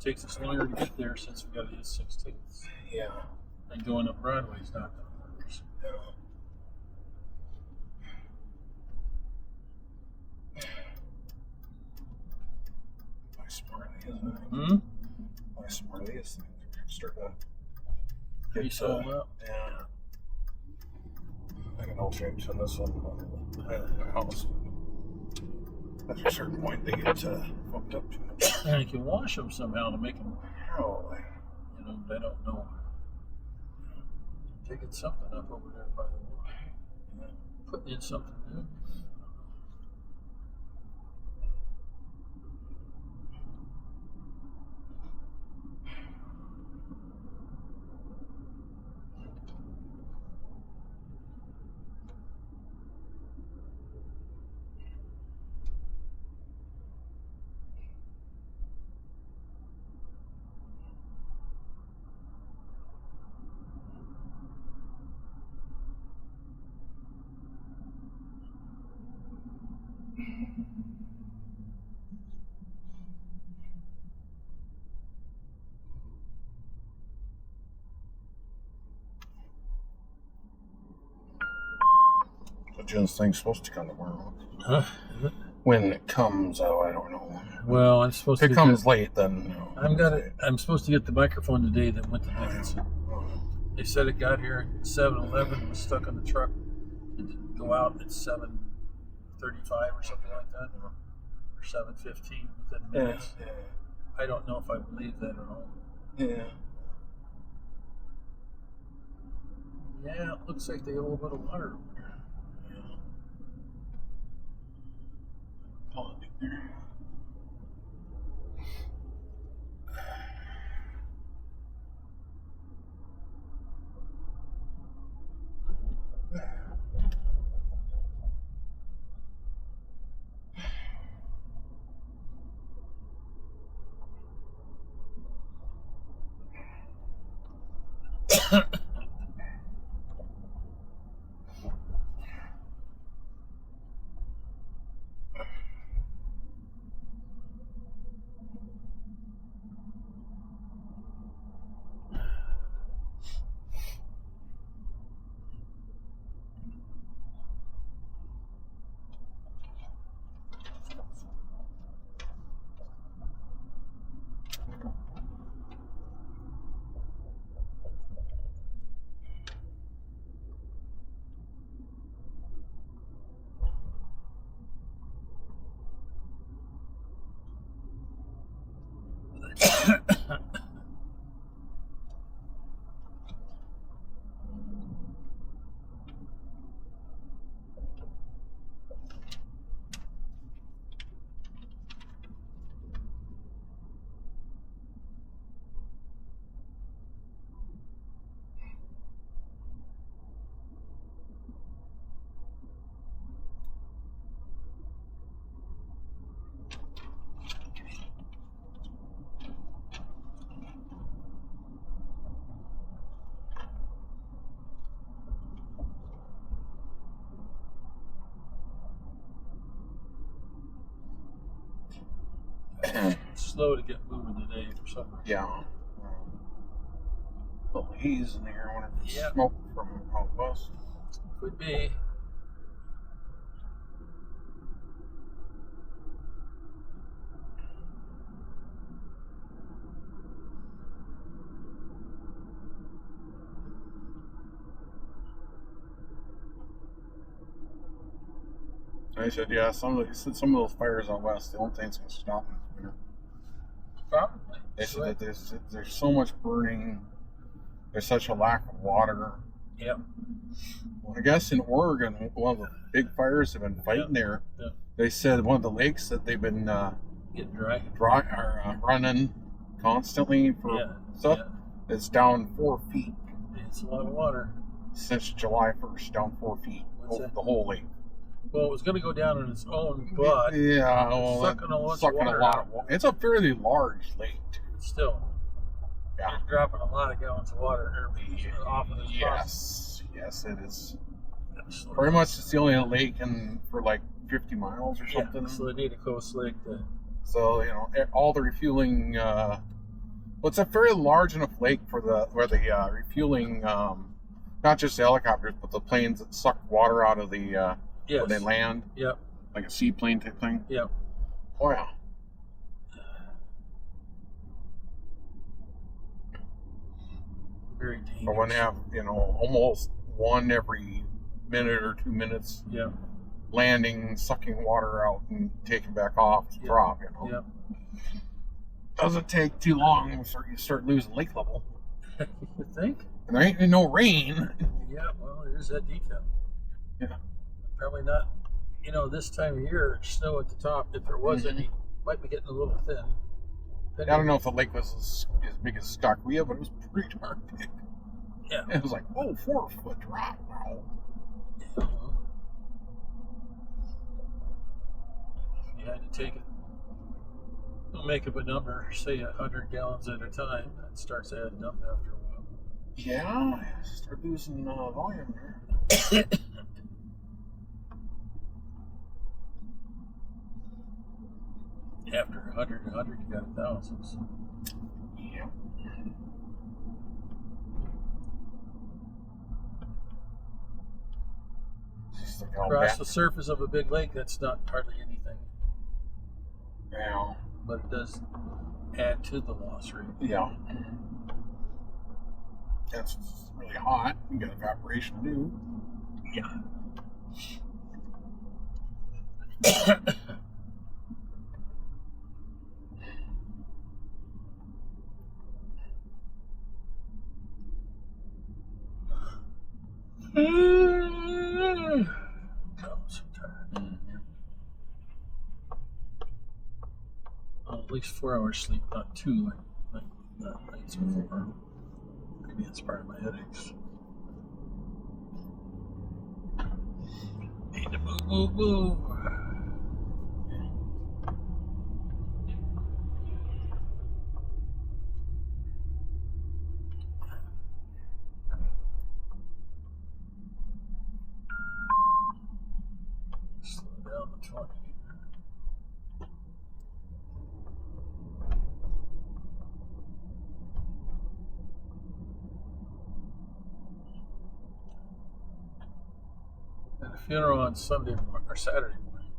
takes us longer to get there since we got to hit 16th. Yeah. And going up Broadway's not going to work. Yeah. My Smarties, my Smarties start to Pretty sold up. Yeah. I can all change on this one. My house. At a certain point, they get fucked up too much. And you can wash them somehow to make them. Probably. You know, they don't know. Taking something up over there by the water. Yeah. Putting in something new. Jen's thing's supposed to come tomorrow. Huh? Is it? When it comes, I don't know. Well, I'm supposed If to. it comes late, then. I'm supposed to get the microphone today that went to Dickinson. They said it got here at 7:11. Was stuck on the truck. It didn't go out at 7:35 or something like that, or 7:15 within minutes. Yeah. I don't know if I believe that or not. Yeah. Yeah, it looks like they hold a little bit of water over there. Slow to get moving today for some reason. Yeah. A little haze in the air. I wonder if it's Yeah. smoke from out west. Could be. I said, yeah, some of those fires out west, the only thing's going to stop them is winter. Probably. They said that there's so much burning, there's such a lack of water. Yep. Well, I guess in Oregon, one of the big fires have been fighting there. Yep. They said one of the lakes that they've been Getting dry. running constantly for stuff is down 4 feet. It's a lot of water. Since July 1st, down 4 feet over the whole lake. Well, it was going to go down on its own, but yeah, well, sucking a lot of water. It's a fairly large lake, too. Still, yeah, it's dropping a lot of gallons of water off of this process. Yes, it is. Pretty much, it's the only lake for like 50 miles or something. So they need a coast lake to. So all the refueling Well, it's a very large enough lake for where the refueling, not just the helicopters, but the planes that suck water out of the Yes. when they land. Yep. Like a seaplane type thing. Yep. Oh yeah. Very dangerous. Or when they have, almost one every minute or 2 minutes. Yeah. Landing, sucking water out, and taking back off to drop. Yep. Doesn't take too long before you start losing lake level. You think? And there ain't no rain. Yeah. Well, there's that detail. Yeah. Probably not. This time of year, snow at the top. If there was any, might be getting a little thin. I don't know if the lake was as big as Stockria, but it was pretty darn big. Yeah. It was like, 4-foot drop. Wow. You had to take it. Don't make up a number, say 100 gallons at a time. That starts adding up after a while. Yeah, start losing volume there. After 100, you got thousands. Yeah. Across the surface of a big lake, that's not hardly anything. Yeah. But it does add to the loss rate. Yeah. It's really hot. You got evaporation too. Yeah. I'm so tired. At least 4 hours sleep, not 2 like nights before. Maybe it's part of my headaches. Need to move. Slow down the 20. And a funeral on Sunday or Saturday morning.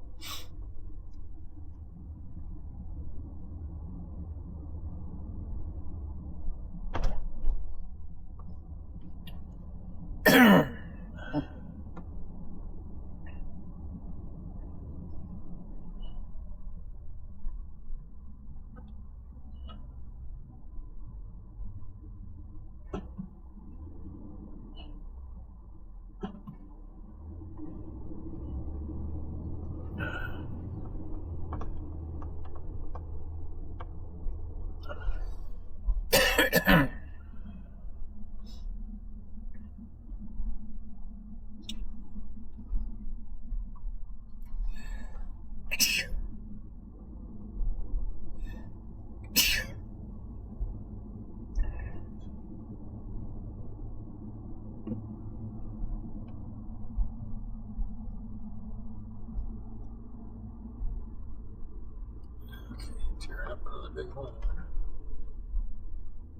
Tearing up another big hole.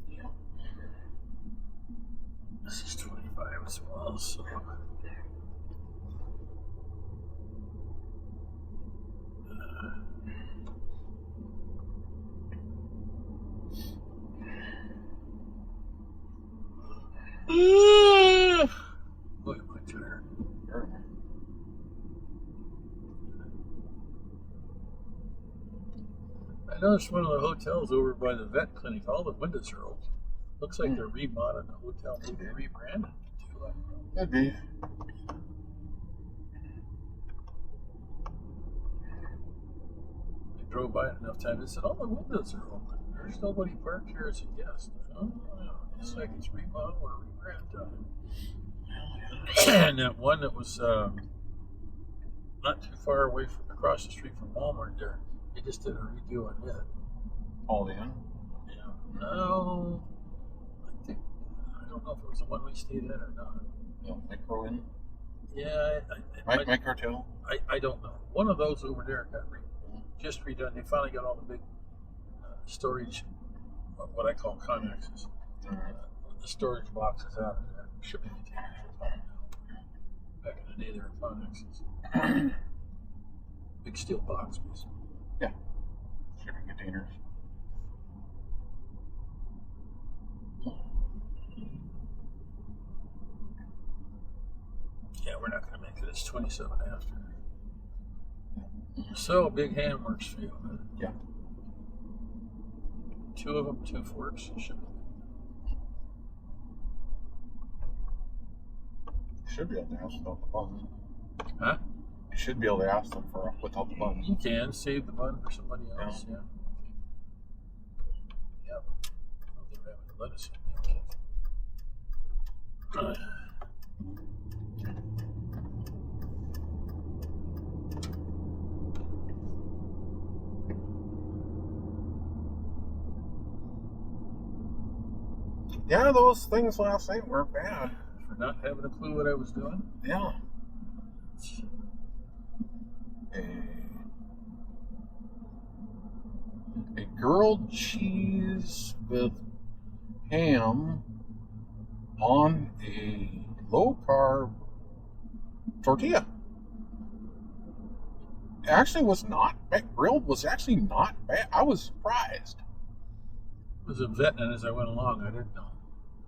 Yeah. This is 25 as well, so. Boy, my tired. I noticed one of the hotels over by the vet clinic, all the windows are open. Looks like they're remodeling the hotel, maybe rebranding it too. Could be. I drove by it enough times. I said, all the windows are open. There's nobody parked here as a guest. Oh, it's like it's remodeled or rebrand time. And that one that was not too far away from across the street from Walmart there, they just did a redo on it. All in? Yeah. No, I don't know if it was the one we stayed at or not. Yeah, micro in? Yeah, My cartel? I don't know. One of those over there got just redone. They finally got all the big storage what I call connexes. The storage boxes out of there, shipping containers. Back in the day, they were connexes. Big steel box, basically. Yeah. Shipping containers. Yeah, we're not going to make it. It's 27 after. So, big hand works for you. Huh? Yeah. 2 of them, 2 forks. Shipping. You should be able to ask without the buns. Huh? You should be able to ask them for without the buns. You can save the bun for somebody else. Yeah. Yep. I don't think we have any lettuce in there. Yeah, those things last night weren't bad. For not having a clue what I was doing. Yeah. A grilled cheese with ham on a low-carb tortilla. Actually was not bad. Grilled was actually not bad. I was surprised. I was inventing it as I went along. I didn't know.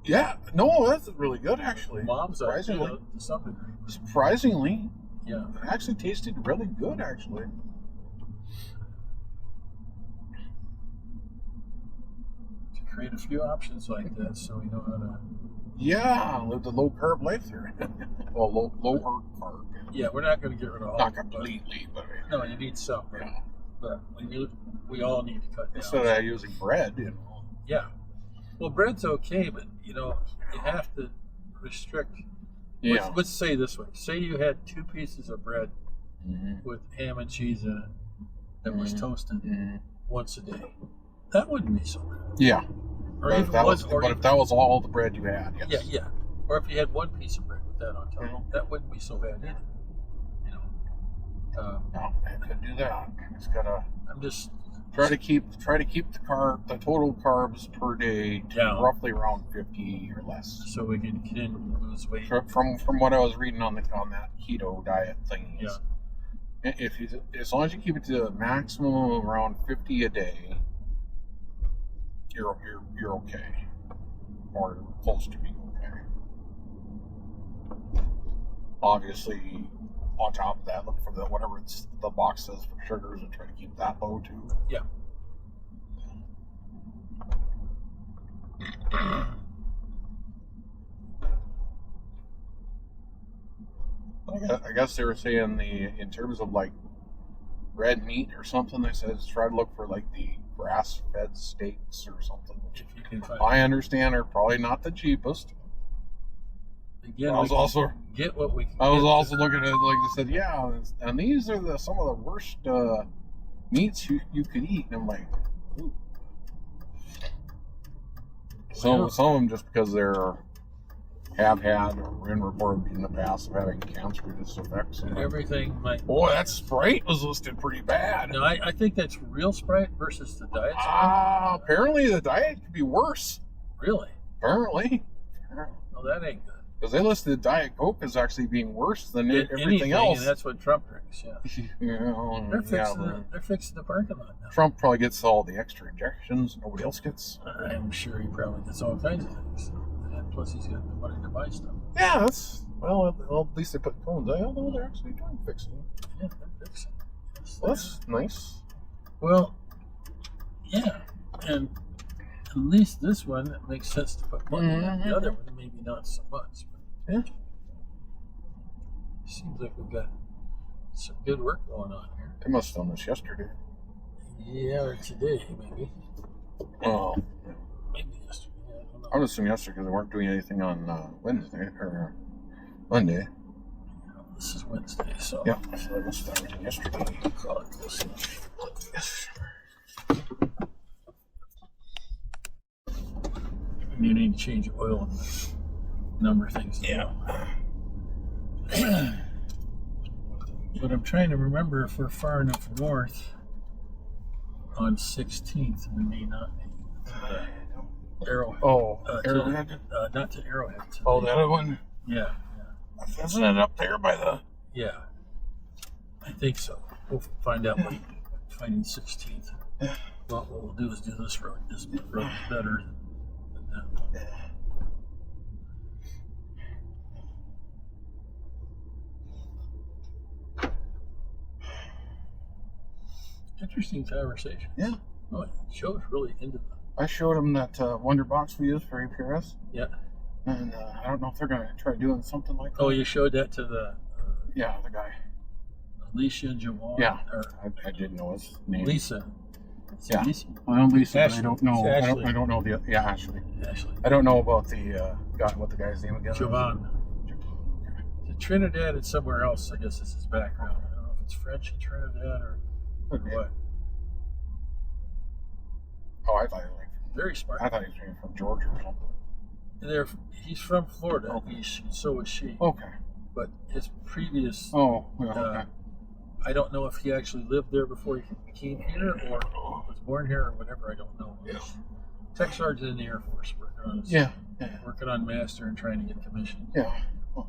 Yeah, no, that's really good actually. Mom's surprisingly. to some degree. Surprisingly, Yeah. it actually tasted really good actually. To create a few options like that so we know how to. Yeah, live the low-carb life there. Well, lower carb. Yeah, we're not going to get rid of all Not of it, completely, but no, you need some. yeah. But we all need to cut down. Instead of using bread, you know. Yeah. Well, bread's okay, but you have to restrict. Yeah. Let's say this way: say you had 2 pieces of bread with ham and cheese in it that was toasted once a day. That wouldn't be so bad. Yeah. Or But even if that was, or but if that was all the bread you had, yes. yeah. Or if you had 1 piece of bread with that on top, Yeah. that wouldn't be so bad either. No, I could do that. Just gotta I'm just try to keep the total carbs per day to Down. roughly around 50 or less. so we can continue to lose weight. From what I was reading on that keto diet thing, Yeah. as long as you keep it to a maximum of around 50 a day, you're okay, or close to being okay. Obviously, on top of that, look for whatever the box says for sugars and try to keep that low too. Yeah. I guess they were saying in terms of like red meat or something, they said try to look for like the grass-fed steaks or something, which If you can find I understand are probably not the cheapest. again, I was also get what we can I was get. also looking at it like they said, yeah, and these are some of the worst meats you could eat, and I'm like, ooh. Some of them just because have had or been reported in the past of having cancerous effects. Everything might. Boy, that Sprite was listed pretty bad. No, I think that's real Sprite versus the diet Sprite. Apparently the diet could be worse. Really? Apparently. No, that ain't good. Because they listed Diet Coke as actually being worse than everything Anything, else. And that's what Trump drinks. Yeah. They're fixing the parking lot now. Trump probably gets all the extra injections nobody else gets. I'm sure he probably gets all kinds of things. And plus, he's got the money to buy stuff. Yeah, that's well. At least they put cones. I don't know they're actually doing fixing. Yeah, they're fixing. Well, that's nice. Well, yeah, and at least this one it makes sense to put money in. The other one maybe not so much. But Yeah. Seems like we've got some good work going on here. They must have done this yesterday. Yeah, or today maybe. Oh, Maybe yesterday. I don't know. I would assume yesterday because they weren't doing anything on Wednesday or Monday. This is Wednesday, so Yeah, so they must have done everything yesterday. I'll call it this. Yes. You need to change the oil and number of things. Yeah. But I'm trying to remember if we're far enough north on 16th, we may not be. Arrowhead. Oh, To, Arrowhead. not to Arrowhead. To Oh, the other one. Yeah. Isn't it up there by the? Yeah. I think so. We'll find out by finding 16th. Well, what we'll do is do this road. This road is better than that one. Interesting conversation. Yeah. Oh, Joe's really into them. I showed him that Wonder Box we use for APRS. Yeah. And I don't know if they're going to try doing something like that. Oh, you showed that to the yeah, the guy. Alicia and Jawan? Yeah. Or I didn't know his name. Lisa. Yeah. Lisa? Well, Lisa, but I Ashley. don't know. Ashley. I don't know the Ashley. Ashley. I don't know about the what the guy's name again. Javan. The Trinidad and somewhere else, I guess is his background. I don't know if it's French in Trinidad or Okay. what. Oh, I thought he was Very smart. I thought he was from Georgia or something. He's from Florida. Okay. So is she. Okay. But his previous, Oh, well, okay. I don't know if he actually lived there before he came here or was born here or whatever. I don't know. Yeah. Tech sergeant in the Air Force, Yeah. working on master and trying to get commissioned. Yeah. But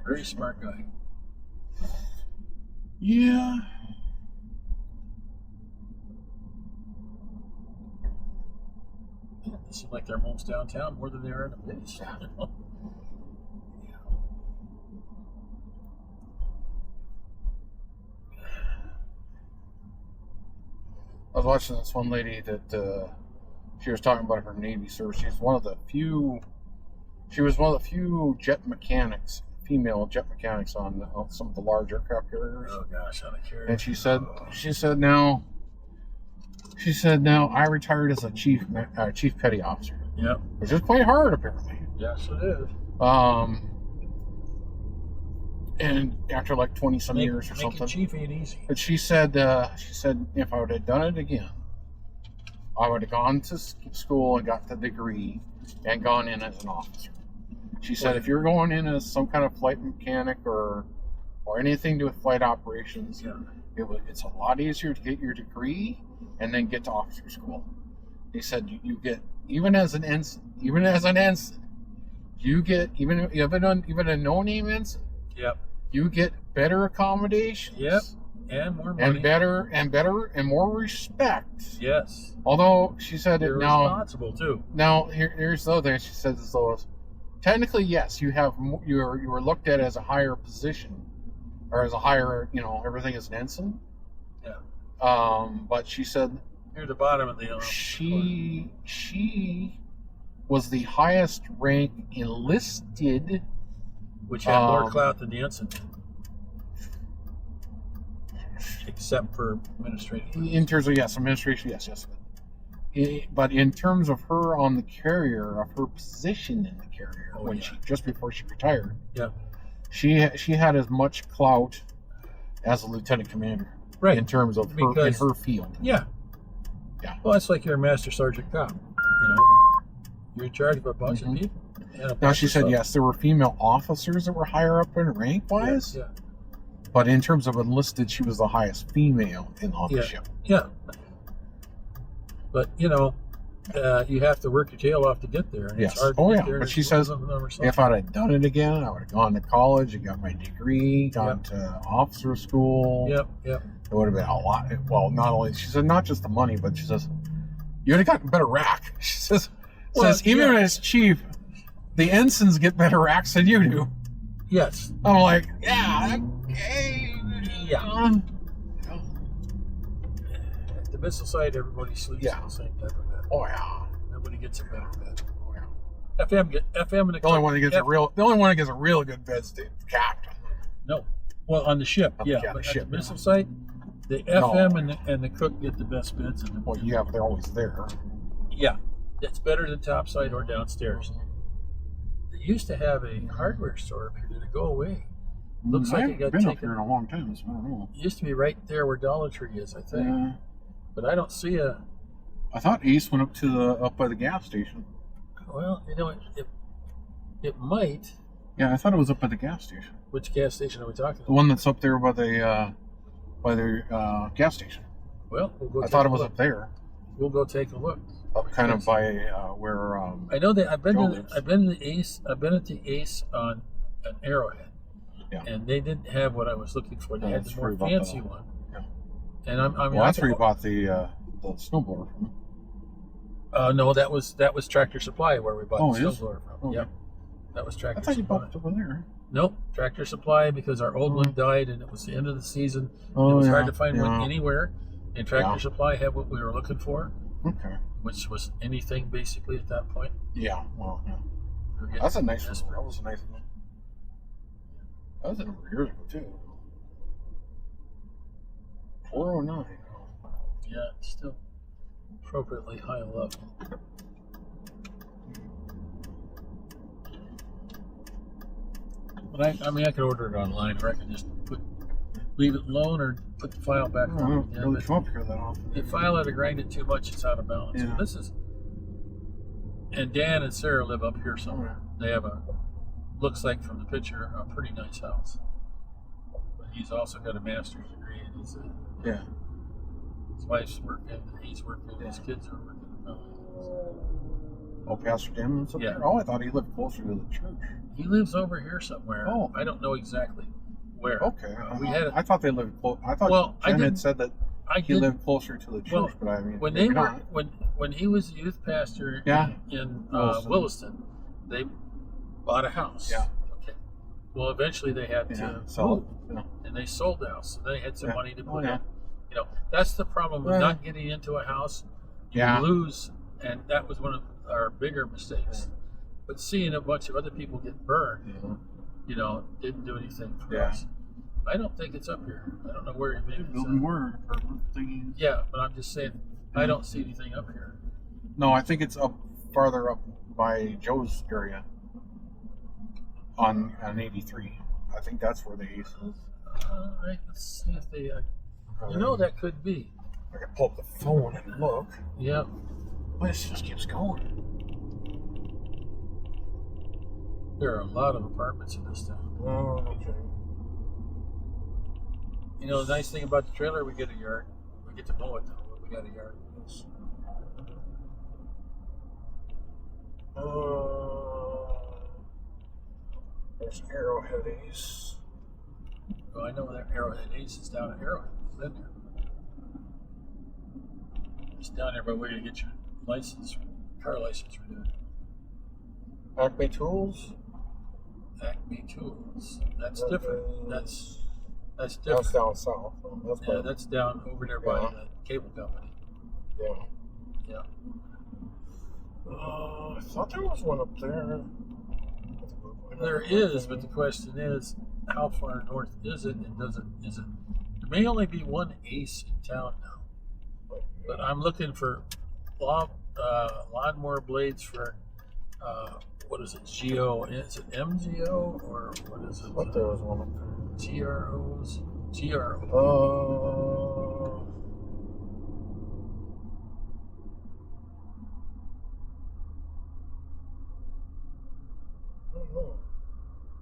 very smart guy. Yeah. It seems like they're most downtown more than they are in the base. Yeah. I was watching this one lady that she was talking about her Navy service. She was one of the few jet mechanics, female jet mechanics on some of the large aircraft carriers. Oh gosh, I don't care. And she said now I retired as a chief petty officer. Yep. Which is quite hard apparently. Yes, it is. And after like 20 some years or something. Chief ain't easy. But she said if I would have done it again, I would have gone to school and got the degree and gone in as an officer. She said if you're going in as some kind of flight mechanic or anything to do with flight operations, it's a lot easier to get your degree and then get to officer school. He said you get even as an ensign, you get even a no-name ensign. Yep. You get better accommodations. Yep. And more money. And better and more respect. Yes. Although she said You're now responsible too. Now here's the other thing she said as though technically yes, you were looked at as a higher position or as a higher, everything is an ensign. Yeah. But she said you're the bottom of the she was the highest rank enlisted, which had more clout than the ensign, except for administrative. In terms of administration, yes. But in terms of her on the carrier, of her position in the carrier, just before she retired, she had as much clout as a lieutenant commander, right? In terms of in her field, yeah. Well, it's like you're a master sergeant cop. You're in charge of a bunch of people. Now she said yes, there were female officers that were higher up in rank wise. Yeah. But in terms of enlisted, she was the highest female on the ship. Yeah. But you have to work your tail off to get there. And yes. It's hard to get there. But she says if I'd have done it again, I would have gone to college and got my degree, gone to officer school. Yep. It would have been a lot. Well, not only she said not just the money, but she says you would have gotten better rack. She says even as chief, the ensigns get better racks than you do. Yes. I'm like, okay. Yeah. At the missile site, everybody sleeps in the same type of bed. Oh yeah. Nobody gets a better bed. Oh yeah. FM and the only one that gets a real good bed's the captain. No. Well, on the ship, but at the missile site, the FM and the cook get the best beds in the Well, yeah, but they're always there. Yeah. It's better than topside or downstairs. They used to have a hardware store up here. Did it go away? Looks like it got been taken. Up here in a long time, so I don't know. It used to be right there where Dollar Tree is, I think. But I don't see a. I thought Ace went up by the gas station. Well, it might. Yeah, I thought it was up by the gas station. Which gas station are we talking about? The one that's up there by the gas station. Well, we'll go. I thought it was up there. We'll go take a look. Up kind of by where I know that Joe lives. I've been to the Ace. I've been at the Ace on an Arrowhead, Yeah. and they didn't have what I was looking for. They Yeah, had that's the where more you bought fancy one. Yeah. And I mean, Well, that's where you bought the snowblower from. No, that was Tractor Supply where we bought the it is? snowblower from. Okay. Yep, that was I Tractor thought you Supply. bought it over there. Nope, Tractor Supply because our old one died and it was the end of the season. Oh, it was yeah, hard to find yeah. one anywhere, and Tractor Yeah. Supply had what we were looking for, Okay. which was anything basically at that point. Yeah. Well, yeah. We were getting That's a nice one. desperate. That was a nice one. That was a number of years ago too. 409. Yeah, it's still appropriately high level. But I mean, I could order it online, or I could just leave it alone, or put the file back I on don't again. really But come up here that often. you file it or grind it too much, it's out of balance. Yeah. This is, and Dan and Sarah live up here somewhere. They have looks like from the picture, a pretty nice house. But he's also got a master's degree, and Yeah. his wife's working, he's working, his kids are working. Oh, Pastor Dammon's up Yeah. there? Oh, I thought he lived closer to the church. He lives over here somewhere. Oh. I don't know exactly where. Okay. We had I thought they lived close. I thought Well, I Jim didn't- had said that I he did lived closer to the church, Well, but I mean, when maybe they were not. when he was a youth pastor Yeah. in Williston. Williston, they bought a house. Yeah. Okay. Well, eventually they had Yeah. to So, move, yeah. and they sold the house. So they had some Yeah. money to Oh, put yeah. in. You know, that's the problem with Well, not getting into a house. You Yeah. lose, and that was one of our bigger mistakes. But seeing a bunch of other people get burned, Yeah. you know, didn't do anything for Yeah. us. I don't think it's up here. I don't know where it is. Building word apartment thingies. Yeah, but I'm just saying, I don't see anything up here. No, I think it's up farther up by Joe's area on 83. I think that's where the ace is. Let's see if they. You know, that could be. I can pull up the phone and look. Yeah. But it just keeps going. There are a lot of apartments in this town. Oh, okay. You know, the nice thing about the trailer, we get a yard. We get to mow it though, but we got a yard. There's Arrowhead Ace. Oh, I know that Arrowhead Ace is down at Arrowhead. I've been there. It's down there by where you get your license, car license renewed. Acme Tools. Acme Tools. That's That different. is- That's That's different. down south. That's Yeah, that's down over there by Yeah. the cable company. yeah. Yeah. I thought there was one up there. There is, but the question is, how far north is it? And is it? There may only be one Ace in town now, but I'm looking for lawnmower blades for what is it? Geo? Is it MGO or what is it? But there was one up there. GROs. GRO. I don't know.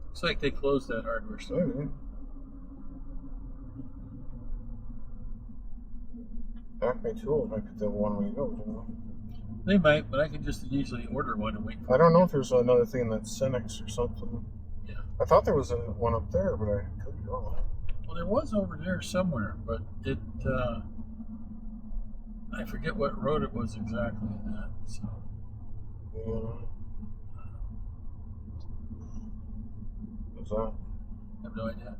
Looks like they closed that hardware store. Maybe. Acme Tools might be the one we go to. They might, but I could just usually order one and wait for I don't know if there's another thing that's Cinex or something. Yeah. I thought there was one up there, but I could be wrong. Well, there was over there somewhere, but it, I forget what road it was exactly in that. So, Yeah. What's that? I have no idea.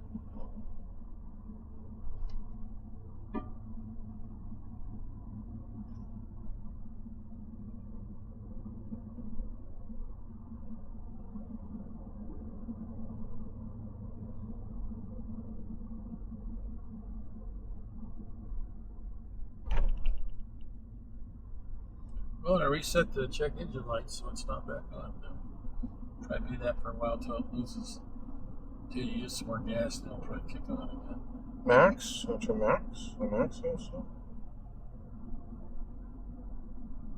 Well, I reset the check engine light so it's not back on. Try to do that for a while till it loses. Till you use some more gas, then it'll probably kick on again. Max? What's your Max? The Max also?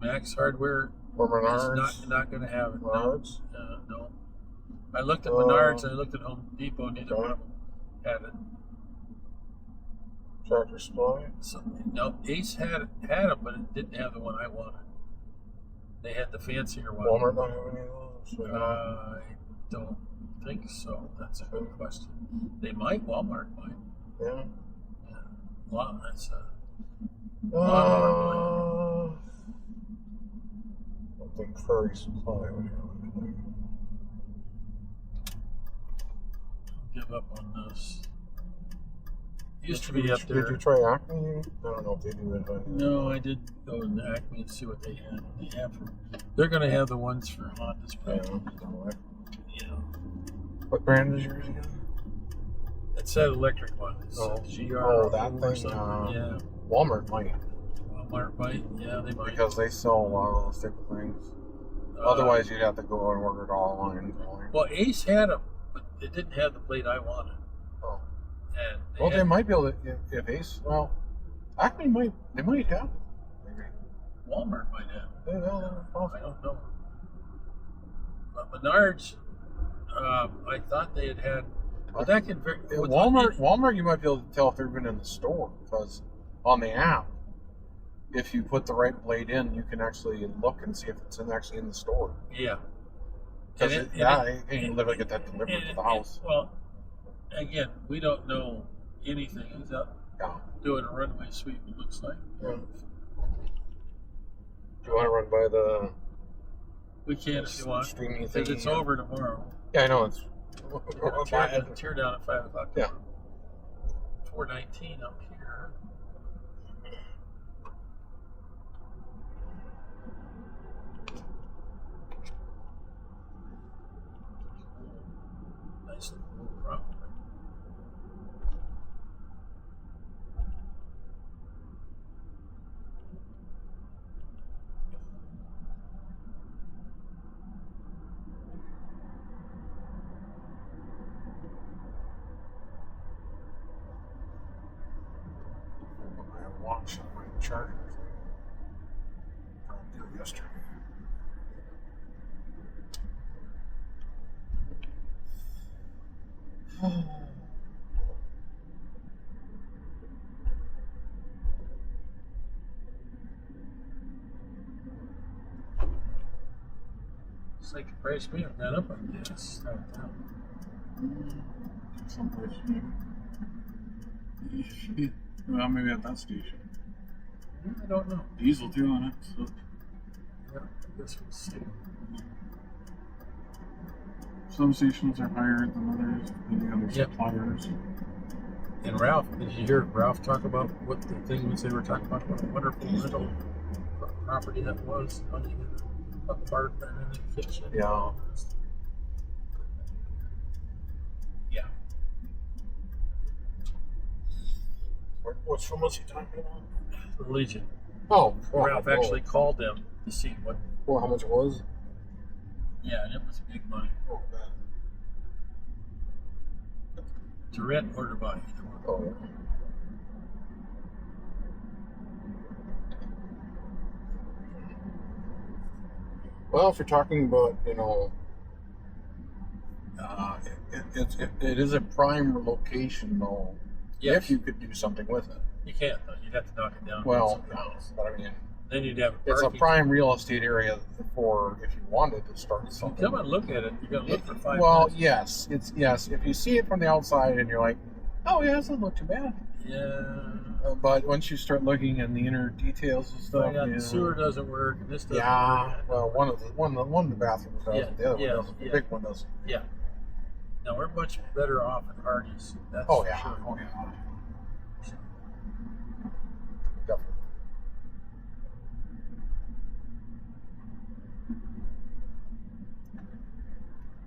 Max Hardware Or is Menards? not going to have it. No. Menards? No. I looked at Menards and I looked at Home Depot. Neither Okay. one of them had it. Tractor Supply? So, no, Ace had them, but it didn't have the one I wanted. They had the fancier one. Walmart not have any of those? I don't think so. That's a good question. They might. Walmart might. Yeah. Yeah. Wow, that's a I don't think Curry Supply would have anything. give up on this. Used to be up there. Did you try Acme? I don't know if they do it. No, I did go to Acme and see what they had. They're going to have the ones for Honda's probably. Yeah. What brand is yours again? It's that electric one. It's GR. Oh, that or thing. something. Yeah. Walmart might. Walmart might. Yeah, they might. Because they sell a lot of those type of things. Otherwise, you'd have to go and order it all online. Well, Ace had them, but it didn't have the blade I wanted. Oh. And They might be able to, if Ace, well, Acme might, they might have. Maybe. Walmart might have. Yeah, I don't know. But Menards, I thought they had. But that can Walmart, you might be able to tell if they've been in the store because on the app, if you put the right blade in, you can actually look and see if it's actually in the store. Yeah. Because you can literally get that delivered to the house. Well, again, we don't know anything. He's up doing a runway sweep, it looks like. Yeah. Do you want to run by the... We can if you want. Because it's over tomorrow. Yeah, I know. It's... Tear down at 5 o'clock. Yeah. 4:19 up here. Nice little property. Watch my charger thing. I did it yesterday. It's like the price we have gone up on gas. Someplace maybe. Well, maybe at that station. I don't know. Diesel too on it. So. Yeah, I guess we'll see. Some stations are higher than others, depending on their suppliers. And Ralph, did you hear Ralph talk about what the thing was they were talking about? What a wonderful little property that was. Apartment and kitchen. Yeah. Yeah. Which one was he talking about? The Legion. Oh, Ralph actually called them to see what. Well, how much it was? Yeah, and it was big money. Oh, man. To rent or to buy. Oh, yeah. Well, if you're talking about, it is a prime location, though. Yes. If you could do something with it. You can't, though. You'd have to knock it down. Well, but I mean, then you'd have it's a prime real estate area for if you wanted to start something. Come and look at it. You're gonna look for 5 minutes. minutes. Yes. If you see it from the outside and you're like, oh yeah, it doesn't look too bad. Yeah. But once you start looking in the inner details and stuff, the sewer doesn't work, and this doesn't work. work. Well, one of the bathrooms does, the other one doesn't. The big one doesn't. Yeah. Now we're much better off at Hardee's. That's Oh for yeah. sure. Oh yeah. Definitely.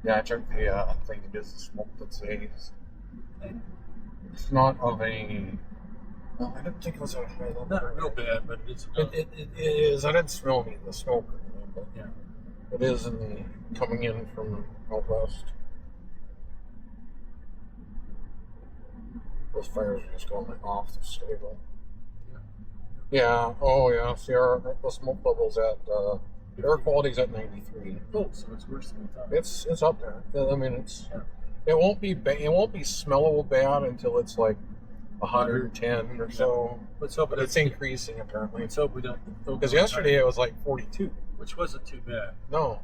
Yeah, I checked the thing. It is the smoke that saves. It's not of a. Well, I didn't think it was a high level. Not real bad, but it's. It is. I didn't smell the smoke or anything, but Yeah. it is in the coming in from out west. Those fires are just going like off the stable. Yeah. Oh yeah. See, the smoke levels at air quality's at 93. Oh, so it's worse than we thought. It's up there. I mean, it won't be it won't be smellable bad until it's like 110 or so. Let's hope But it's increasing apparently. Let's hope we don't. Because yesterday it was like 42. which wasn't too bad. No,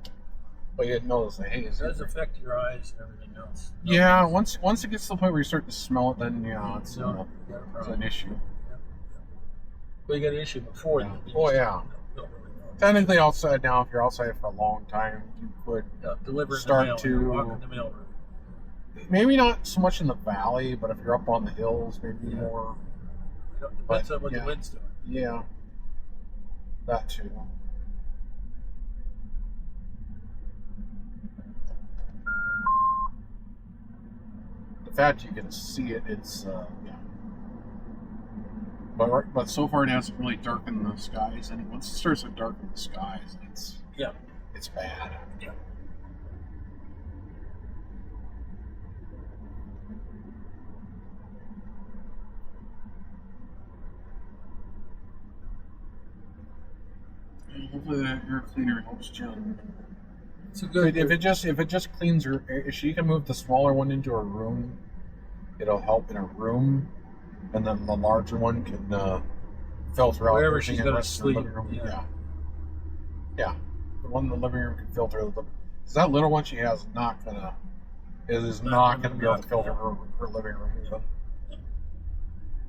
but you didn't notice the haze. It does affect your eyes and everything else. Yeah, once it gets to the point where you start to smell it, then it's an issue. Well, you got an issue before. Yeah. Oh yeah. Technically, outside now, if you're outside for a long time, you could start to walk in the mail room. Maybe not so much in the valley, but if you're up on the hills, maybe more. Depends on what the wind's doing. Yeah, that too. The fact you can see it, it's yeah. But so far it hasn't really darkened the skies. And once it starts to darken the skies, it's bad. Yeah. Hopefully that air cleaner helps Jen. It's a good. If it just cleans her, if she can move the smaller one into her room, it'll help in her room, and then the larger one can filter out wherever she's going to sleep. Yeah. The one in the living room can filter. Because that little one she has is not going to be able to filter her living room even.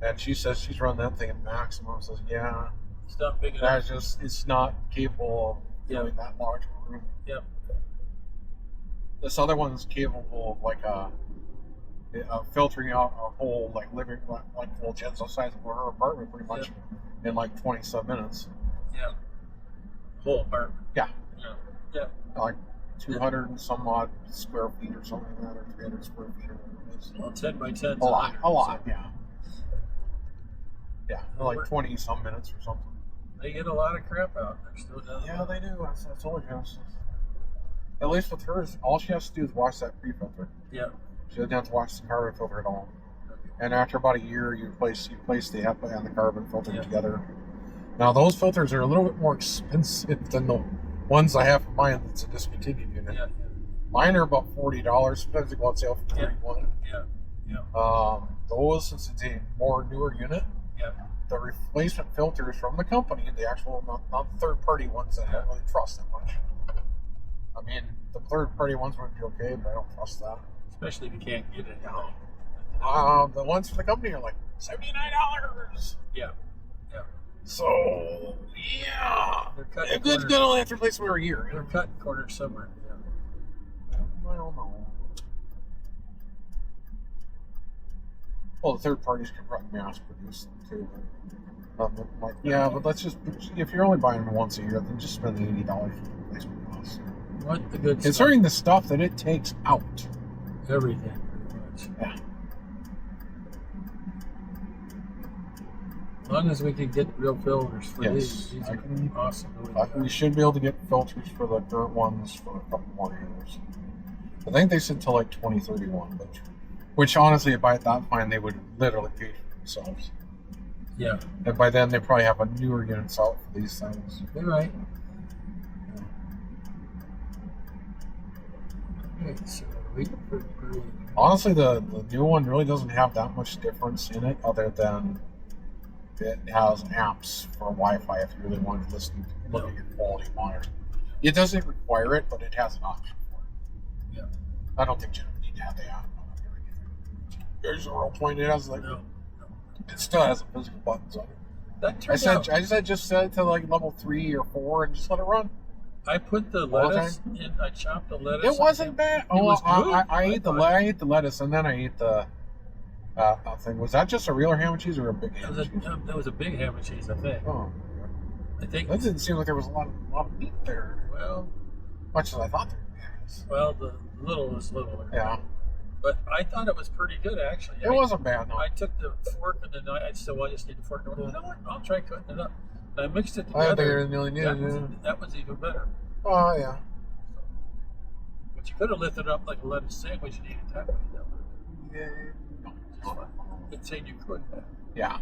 And she says she's run that thing at maximum. Says, yeah. It's not big enough. It's not capable of doing that large of a room. Yep. This other one's capable of like filtering out a whole like living like full Jen's size of her apartment pretty much in like 20-some minutes. Yeah. Whole apartment. Yeah. Yeah. Like 200 and some odd square feet or something like that, or 300 square feet or whatever it is. Well, 10 by 10. A lot, yeah. Yeah, like 20-some minutes or something. They get a lot of crap out. They're still down. Yeah, they do. I told you. At least with hers, all she has to do is wash that pre-filter. Yeah. She doesn't have to wash the carbon filter at all. Okay. And after about a year, you place the HEPA and the carbon filter together. Now, those filters are a little bit more expensive than the ones I have for mine that's a discontinued unit. Yeah. Mine are about $40. Sometimes they go on sale for $31. Yeah. Those, since it's a more newer unit, the replacement filters from the company, the actual, not the third-party ones that I don't really trust that much. I mean, the third-party ones would be okay, but I don't trust that. Especially if you can't get it. The ones from the company are like $79. Yeah. So, yeah. They're good only have to replace them every year. They're cut corners somewhere. Yeah. I don't know. Well, the third parties can probably mass produce them too. But let's just, if you're only buying them once a year, then just spend the $80 for replacement costs. What the good considering the stuff that it takes out. Everything, pretty much. Yeah. As long as we can get real filters for these are awesome. We should be able to get filters for the current ones for a couple more years. I think they said till like 2031, which honestly, by that time, they would literally pay for themselves. Yeah. And by then, they probably have a newer units out for these things. You're right. Honestly, the new one really doesn't have that much difference in it, other than it has apps for Wi-Fi if you really want to look at your quality monitor. It doesn't require it, but it has an option for it. Yeah. I don't think you need to have the app. There's a real point. It has it still has a physical buttons on it. I just set it to like level 3 or 4 and just let it run. I put the lettuce in. I chopped the lettuce. It wasn't bad. I ate the lettuce and then I ate the thing. Was that just a regular ham and cheese or a big ham and cheese? That was a big ham and cheese, I think. Oh. I think that didn't seem like there was a lot of meat there. Well, much as I thought there was. Well, the little is little. Yeah. But I thought it was pretty good, actually. It wasn't bad, no. I took the fork and then I said, well, I just need the fork. You know what? I'll try cutting it up. And I mixed it together. That was even better. Oh, yeah. But you could have lifted it up like a lettuce sandwich and eat it that way. Yeah. No. It said you could. Yeah.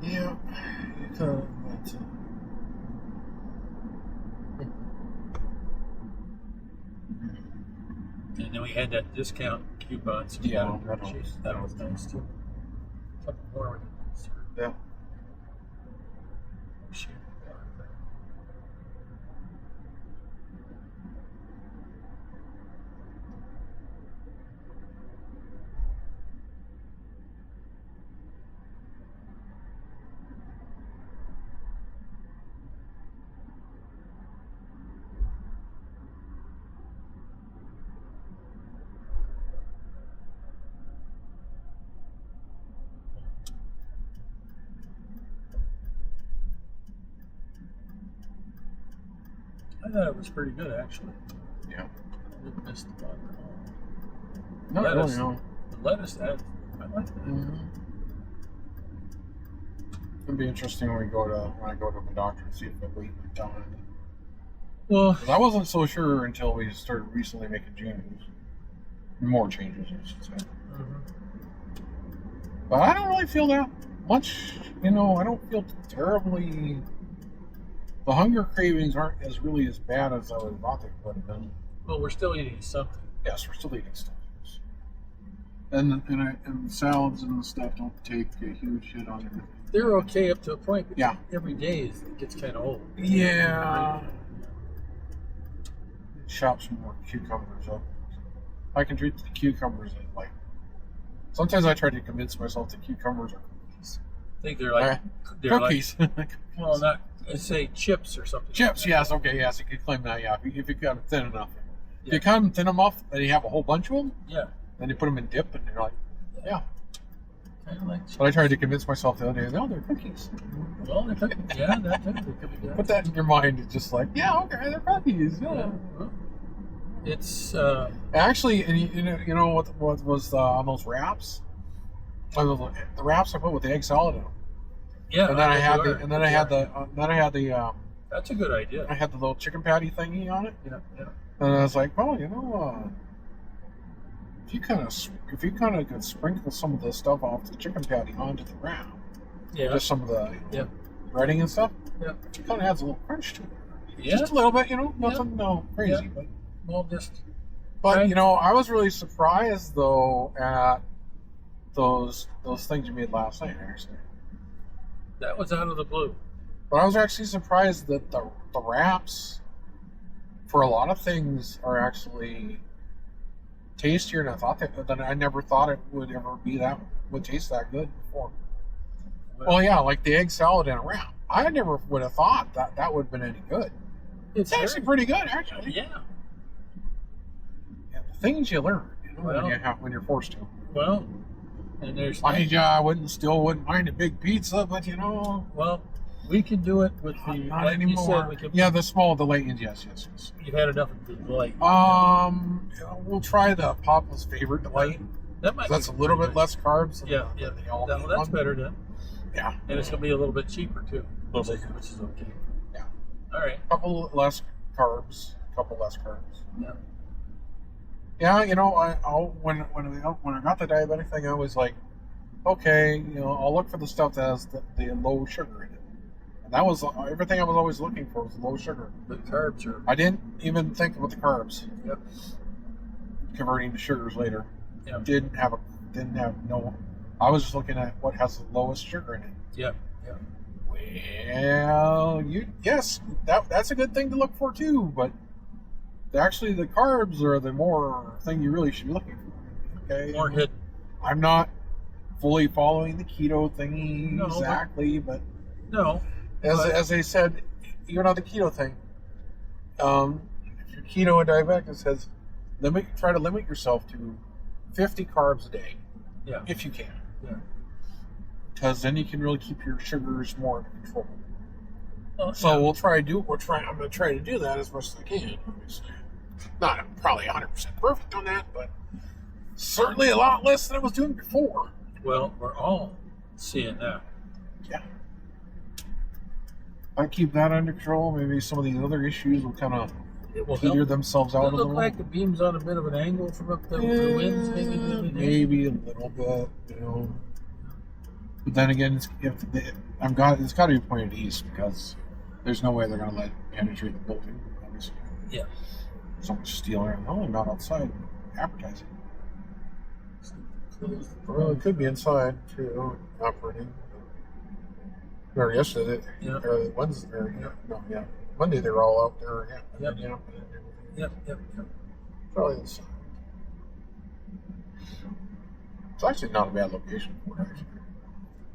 Yeah, you could, but and then we had that discount coupons. Yeah, That was nice too. A couple more with it. Yeah. Shit. I thought it was pretty good actually. Yeah. I didn't miss the bug at all. Not Lettuce. really, no. The lettuce, I like that. Mm-hmm. It'll be interesting when I go to my doctor and see if I've weight went down. Well, 'Cause I wasn't so sure until we started recently making changes. More changes, I should say. But I don't really feel that much. I don't feel terribly. The hunger cravings aren't really as bad as I would have thought they would have been. well, we're still eating something. Yes, we're still eating stuff. And salads and stuff don't take a huge hit on everything. They're okay up to a point. But Yeah. every day it gets kind of old. Yeah. Chop some more cucumbers up. I can treat the cucumbers as like. Sometimes I try to convince myself that cucumbers are cookies. I think they're like Cookies. Well, not let's say chips or something. Chips, yes, okay, yes, you could claim that, yeah. If you cut them thin enough. If Yeah. you cut them thin enough, and you have a whole bunch of them, Yeah. then you put them in dip, and you're like, yeah. Kind of like. But I tried to convince myself the other day, no, they're cookies. Well, they could. Yeah, that could be good. Put that in your mind, it's just like, yeah, okay, they're cookies, yeah. Yeah. Well, it's Actually, and you know what was on those wraps? The wraps I put with the egg salad in them. yeah. And then I had the That's a good idea. I had the little chicken patty thingy on it. Yeah. And I was like, well, if you kind of could sprinkle some of the stuff off the chicken patty onto the wrap, Yeah. just some of the Yeah. breading and stuff, Yeah. it kind of adds a little crunch to it. Yeah. Just a little bit, nothing crazy, Yeah. but Well, just But I was really surprised though at those things you made last night, actually. that was out of the blue. But I was actually surprised that the wraps for a lot of things are actually tastier than I thought than I never thought it would ever would taste that good before. Well, yeah, like the egg salad in a wrap. I never would have thought that would have been any good. It's actually pretty good, actually. Yeah. Yeah, the things you learn, Well, when you're forced to. Well, and there's I wouldn't mind a big pizza, but well, we can do it with the not like anymore. you said. We can. Yeah, the Laytons, yes. You've had enough of the light. We'll try the Papa's favorite delight. That might. That's a little bit less carbs. Than Yeah. the all Well, that's better then. Yeah. And it's gonna be a little bit cheaper too. Little bit. Which is okay. Yeah. All right. Couple less carbs. Yeah. Yeah, when I got the diabetic thing, I was like, okay, I'll look for the stuff that has the low sugar in it. And that was everything I was always looking for was low sugar. The carbs are. I didn't even think about the carbs. Yep. Converting to sugars later. Yeah. I was just looking at what has the lowest sugar in it. Yeah. Well, yes, that's a good thing to look for too, but actually the carbs are the more thing you really should be looking for. Okay. More hidden. I'm not fully following the keto thingy No, exactly, but No. as they said, the keto thing. If you're keto and diabetic, it says try to limit yourself to 50 carbs a day. Yeah. If you can. Yeah. Because then you can really keep your sugars more under control. Well, So yeah. I'm going to try to do that as much as I can, obviously. Not probably 100% perfect on that, but certainly a lot less than I was doing before. Well, we're all seeing that. Yeah. If I keep that under control, maybe some of these other issues will kind of It will figure help. themselves out Does a it look little. like the beam's on a bit of an angle from up the winds? Maybe a little bit, But then again, it's got to be pointed east because there's no way they're going to let it penetrate the building. Obviously. Yeah. So much steel around. Oh, I'm not outside advertising. Well, it could be inside too, operating. Or yesterday, Yeah. or Wednesday, or yeah, Monday they were all out there. Yep. Yeah, Yep. probably inside. It's actually not a bad location for it. Actually,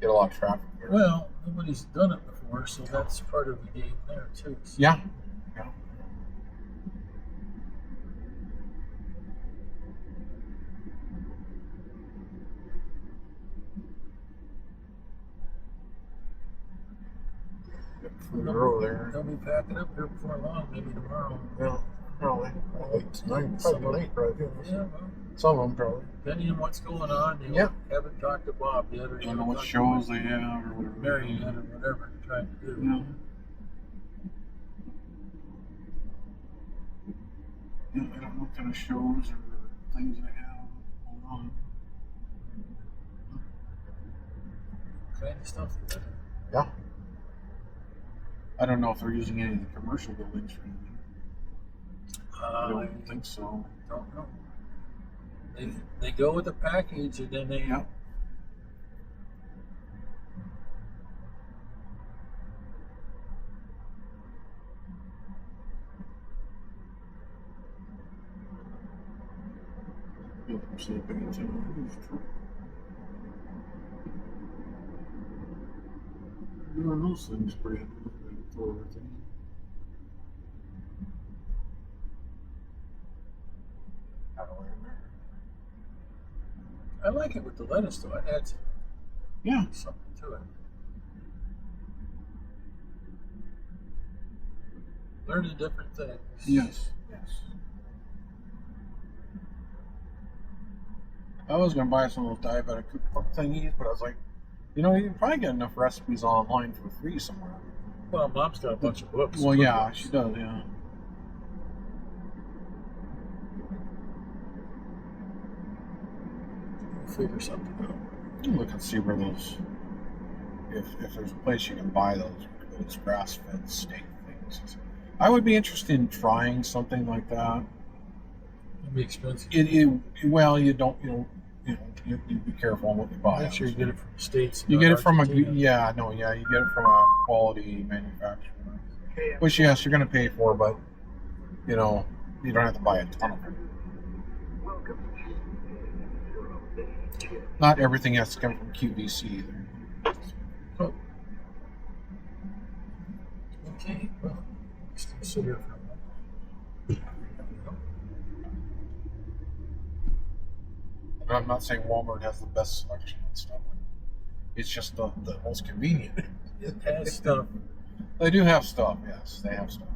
get a lot of traffic there. Well, nobody's done it before, so that's part of the game there too. So. Yeah. They'll be packing up here before long, maybe tomorrow. Yeah, probably. Tonight, probably late, probably. Yeah, well, some of them probably. depending on what's going on, they haven't talked to Bob yet, or I don't know what shows they have or whatever. Mary yet, or whatever they're trying to do. Yeah, I don't know what kind of shows or things they have going on. Kind of stuff. Yeah. I don't know if they're using any of the commercial buildings for anything. I don't think so. Don't know. They go with the package and then they. Yeah. Doing those things pretty for everything. I like it with the lettuce though. It adds something to it. Learning different things. Yes. I was gonna buy some of those diabetic cookbook thingies, but I was like, you can probably get enough recipes online for free somewhere. Well, Mom's got a bunch of books. Well, yeah, she does, yeah. We'll figure something out. Look and see where those, if there's a place you can buy those grass-fed steak things. I would be interested in trying something like that. It'd be expensive. Well, you don't, you be careful on what you buy. Make sure you get it from the States. You get it from you get it from a quality manufacturer. Which, yes, you're going to pay for, but, you don't have to buy a ton of it. Not everything has to come from QVC either. Oh. Okay, well, let's sit here for a moment. I'm not saying Walmart has the best selection and stuff. It's just the most convenient. It has stuff. They do have stuff, yes. They have stuff.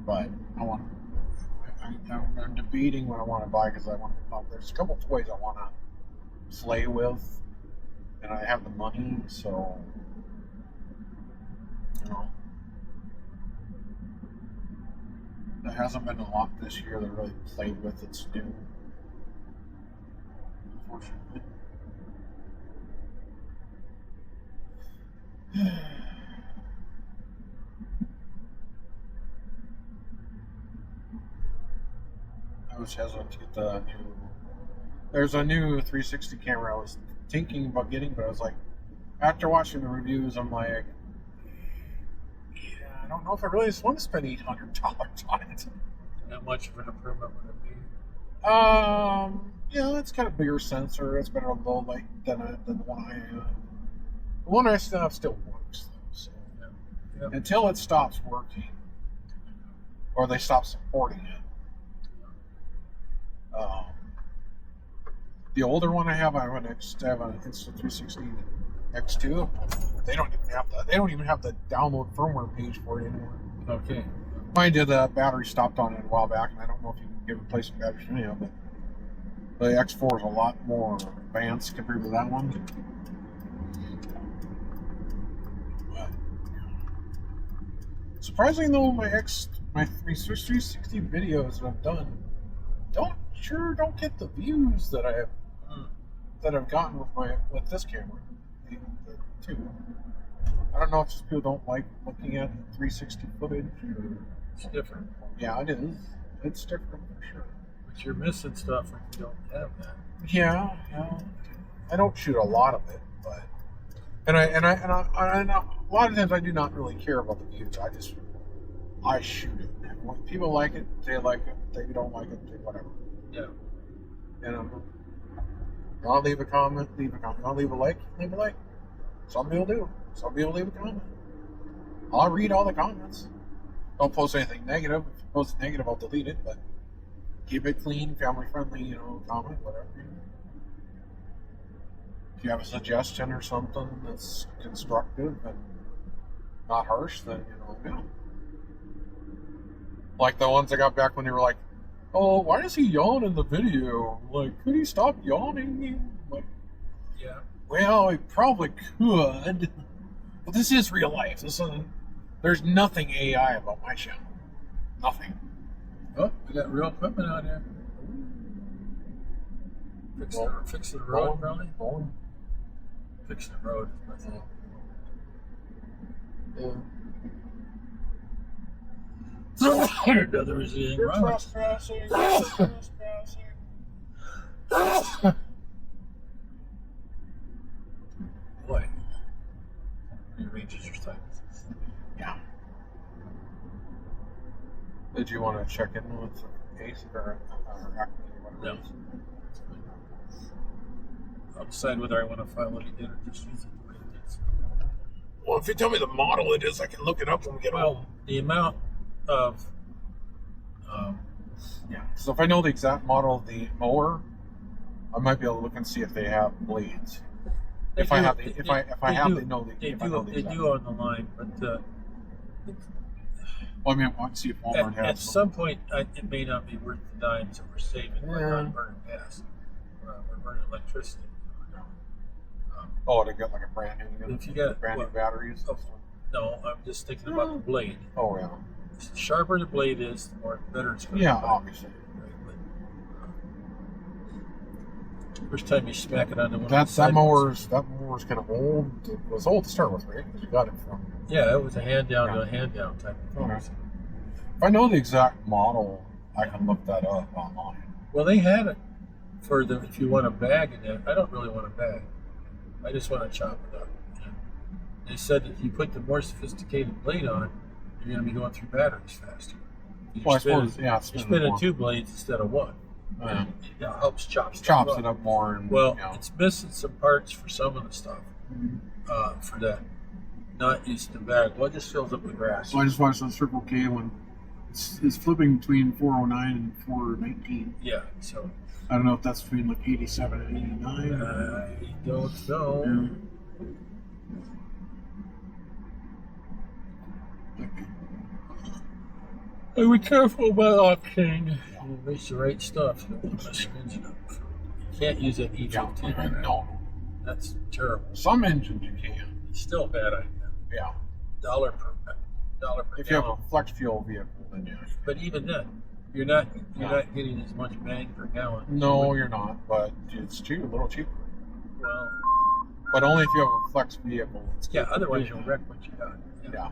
But I'm debating what I want to buy because there's a couple toys I want to play with, and I have the money, so there hasn't been a lot this year that I really played with that's new, unfortunately. I was hesitant to get the new. There's a new 360 camera I was thinking about getting, but I was like, after watching the reviews, I'm like, I don't know if I really just want to spend $800 on it. How much of an improvement would it be? It's got a bigger sensor. It's better low light than the one I have. The one I still have still works though. So until it stops working, or they stop supporting it. The older one I have an Insta360 X2. They don't even have the download firmware page for it anymore. Okay. Mine did. The battery stopped on it a while back, and I don't know if you can get replacement batteries anyhow, but the X4 is a lot more advanced compared to that one. But, surprisingly though, my 360 videos that I've done don't get the views that I've gotten with this camera. Too. I don't know if just people don't like looking at 360 footage. It's different. Yeah, it is. It's different for sure. But you're missing stuff when you don't have that. Yeah, yeah. I don't shoot a lot of it, but and a lot of times I do not really care about the views. I shoot it. And when people like it, they like it. If they don't like it, they whatever. Yeah. And I'll leave a comment, I'll leave a like, leave a like. Some people do. Some people leave a comment. I'll read all the comments. Don't post anything negative. If you post negative, I'll delete it, but keep it clean, family friendly, comment, whatever. If you have a suggestion or something that's constructive and not harsh, then, yeah. Like the ones I got back when they were like, oh, why does he yawn in the video? Like, could he stop yawning? Like, yeah. Well, he probably could. But this is real life. There's nothing AI about my channel. Nothing. Oh, we got real equipment out here. Fixing the road, probably. Fixing the road. Yeah. I don't know there was anything You're wrong. trespassing. You're trespassing. Boy. Rearranges your time. Yeah. Did you want to check in with Ace or Acme or whatever? No. I'll decide whether I want to file it again or just use it the way it is. Well, if you tell me the model it is, I can look it up when we get home. Well, the amount of Yeah. So if I know the exact model of the mower, I might be able to look and see if they have blades. If I know the they exact. do on the line, but Well, I mean, I want to see if Walmart at has some point it may not be worth the dimes that we're saving. Yeah. We're not burning gas. We're burning electricity. Oh, they got like a brand new. If you got brand new batteries. Oh, no, I'm just thinking about the blade. Oh yeah. The sharper the blade is, the more better it's going to Yeah, be. obviously. First time you smack it on the one. That mower's kind of old. It was old to start with, right? Because you got it from. Yeah, it was a hand down to a hand down type of thing. Okay. If I know the exact model, I can look that up online. Well, they had it for the if you want a bag in it. I don't really want a bag. I just want to chop it up. And they said that if you put the more sophisticated blade on, you're going to be going through batteries faster. Well, I suppose, yeah, You're spinning two blades instead of one. Yeah. It helps chop Chops it up more. And, well, it's missing some parts for some of the stuff for that. Not used the bag. Well, it just fills up the grass. So I just watched on Circle K when it's flipping between 409 and 419. Yeah, so I don't know if that's between like 87 and 89. I don't know. Hey, be careful about octane. You makes the right stuff. You can't use that E15. No. That's terrible. Some engines you can. It's still a bad idea. Yeah. Dollar per If you have gallon. a flex fuel vehicle, then yeah. But even then, you're not getting as much bang per gallon. No, you're not. But it's cheap, a little cheaper. Well, But only if you have a flex vehicle. It's yeah. good. Otherwise, you'll wreck what you got. Yeah.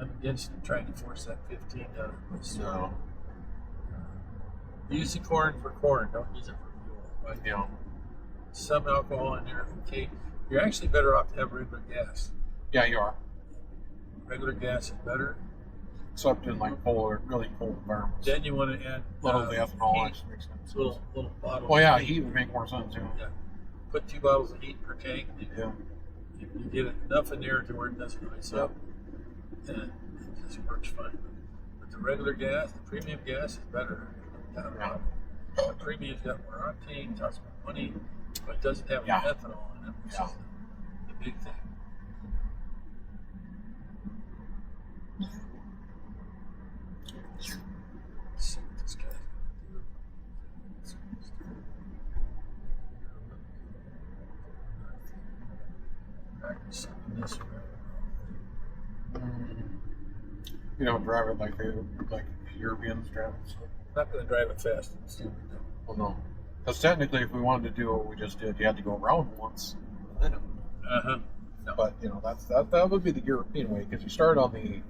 I'm against trying to force that 15 down. No. Use the corn for corn. Don't use it for fuel. But, You know. some alcohol in there. Okay, you're actually better off to have regular gas. Yeah, you are. Regular gas is better. Except in like really cold environments. Then you want to add Little of the ethanol heat. actually makes sense. Little bottle. Well, yeah, of heat would make more sense too. Yeah. Put 2 bottles of heat per tank. Yeah. You get enough in there to where it doesn't ice up, and it just works fine. But the regular gas, the premium gas, is better. Yeah. The premium's got more octane, costs more money, but it doesn't have Yeah. ethanol in it, which Yeah. is the big thing. Let's see what this guy's gonna do. Practice something this way. You don't drive it like Europeans drive it. So. Not going to drive it fast. It's stupid. Well, no. Because technically, if we wanted to do what we just did, you had to go around once. I know. Uh-huh. No. But, that would be the European way. Because you start on the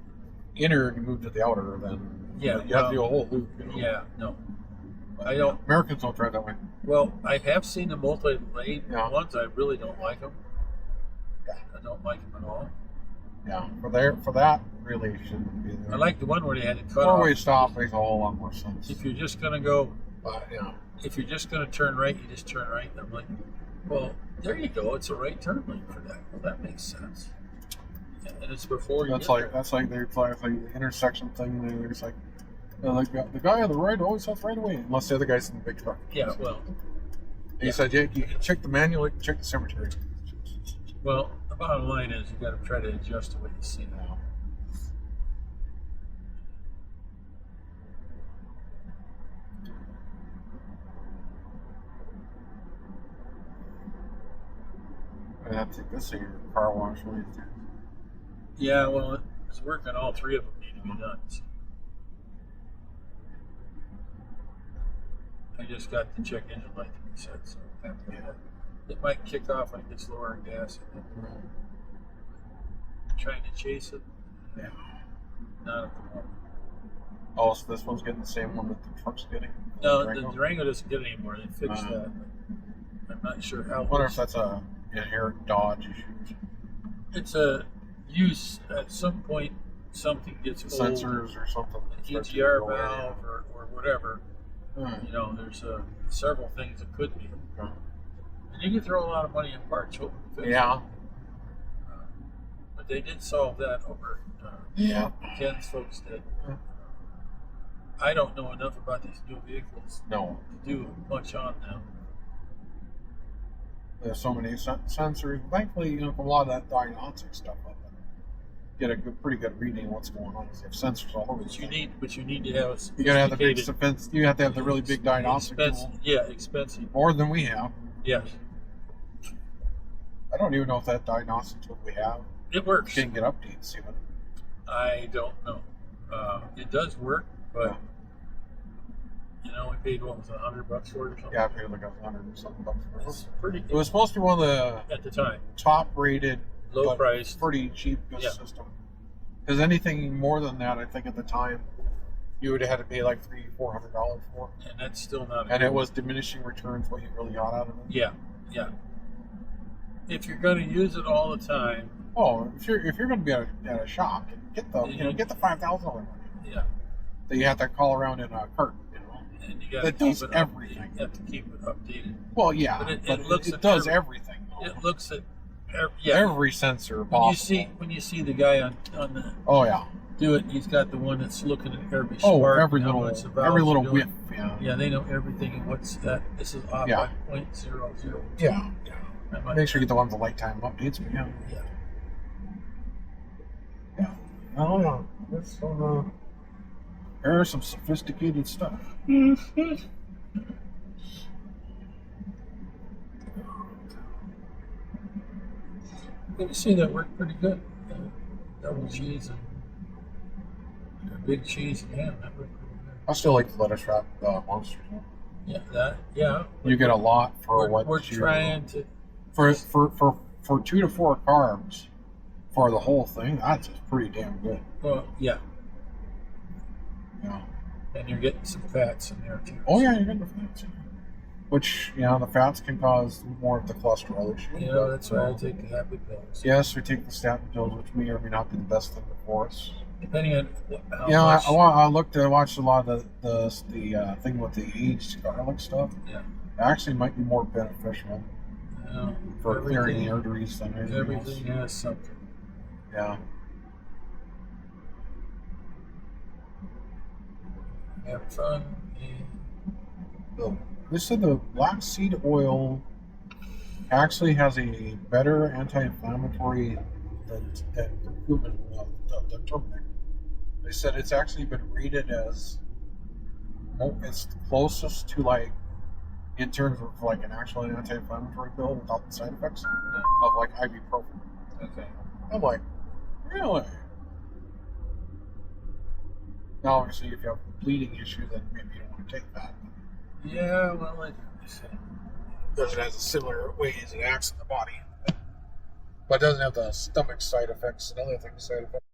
inner and you move to the outer, then you have to do a whole loop. Yeah, no. I don't. Americans don't drive that way. Well, I have seen the multi-lane Yeah. ones. I really don't like them. Yeah. I don't like them at all. Yeah, for that, really shouldn't be there. I like the one where they had to cut Four-way off. stop makes a whole lot more sense. If you're just gonna go, But yeah, if you're just gonna turn right, you just turn right. I'm like, well, there you go. It's a right turn lane for that. Well, that makes sense. And it's before you. that's get like there. that's like the intersection thing. There's like the guy on the right always has right away, unless the other guy's in the big truck. Yeah. Well. And he said, "Yeah, you can check the manual, you can check the cemetery." Well, the bottom line is you got to try to adjust to what you see now. I have to take this in your car wash right there. Yeah. Well, it's working. All three of them need to be done. So. I just got the check engine light to be set, so after that, it might kick off when it gets lower in gas. Trying to chase it. Yeah. Not at the moment. Oh, so this one's getting the same one that the truck's getting? No, Durango? the Durango doesn't get it anymore. They fixed that. But I'm not sure how. I wonder if that's a inherent Dodge issue. It's a use at some point. Something gets old. Sensors or something. EGR valve or whatever. Hmm. You know, there's several things it could be. Okay. And you can throw a lot of money in parts hoping to fix it. Yeah. But they did solve that over. Yeah. Ken's folks did. Yeah. I don't know enough about these new vehicles No. to do much on them. There's so many sensors. Thankfully, from a lot of that diagnostic stuff, I get a pretty good reading of what's going on. They have sensors all over. But you need to have a You gotta have the big sophisticated- you have to have the really big diagnostic expensive, tool. yeah, expensive. More than we have. Yes, I don't even know if that diagnostic tool we have it works. can get updates even. I don't know. It does work, but you know, we paid what was it, $100 for it or something. Yeah, I paid like $100 and something bucks for It's it. pretty It was supposed to be one of the at the time. top rated, Low but priced. pretty cheap Yeah. system. Because anything more than that, I think at the time, you would have had to pay like $300-400 for. And that's still not. And it was diminishing returns what you really got out of it. Yeah, yeah. If you're going to use it all the time, Oh, if you're going to be at a shop, get the get the $5,000 one. yeah, That you have to call around in a cart. and you got to That keep does it everything. updated. You have to keep it updated. Well, yeah, But it but looks it at does every- everything. Though. It looks at Every sensor when you possible. see the guy on the Oh yeah. do it, he's got the one that's looking at every Oh, spark. every and how little much the valves are doing. whip. Yeah. Yeah, they know everything. And what's that? This is off Yeah. by .00. Yeah. I might- Make sure you get the ones with lifetime updates. But yeah. Yeah. Yeah. Oh yeah. That's there's some sophisticated stuff. You see that worked pretty good. Double cheese and big cheese and ham. That worked pretty good. I still like the lettuce wrap monsters. Yeah, that. Yeah. You get a lot for what We're you trying to. for 2 to 4 carbs for the whole thing. That's pretty damn good. Well, yeah, Yeah. and you're getting some fats in there too. Oh yeah, you're getting the fats. Which the fats can cause more of the cholesterol issue. You know, that's why I take the happy pills. Yes, we take the statin pills, which may or may not be the best thing for us. Depending on how Yeah, much. I watched a lot of the thing with the aged garlic stuff. Yeah. It actually might be more beneficial You know, for clearing the everything, arteries than anything else. everything has something. Yeah. Have fun. They said the black seed oil actually has a better anti-inflammatory than curcumin, than turmeric. They said it's actually been rated as it's closest to like in terms of like an actual anti-inflammatory pill without the side effects of like ibuprofen. Okay. I'm like, really? Now, obviously, if you have a bleeding issue, then maybe you don't want to take that. Yeah, well, I see. Because it has a similar way as it acts in the body. But it doesn't have the stomach side effects and other things side effects.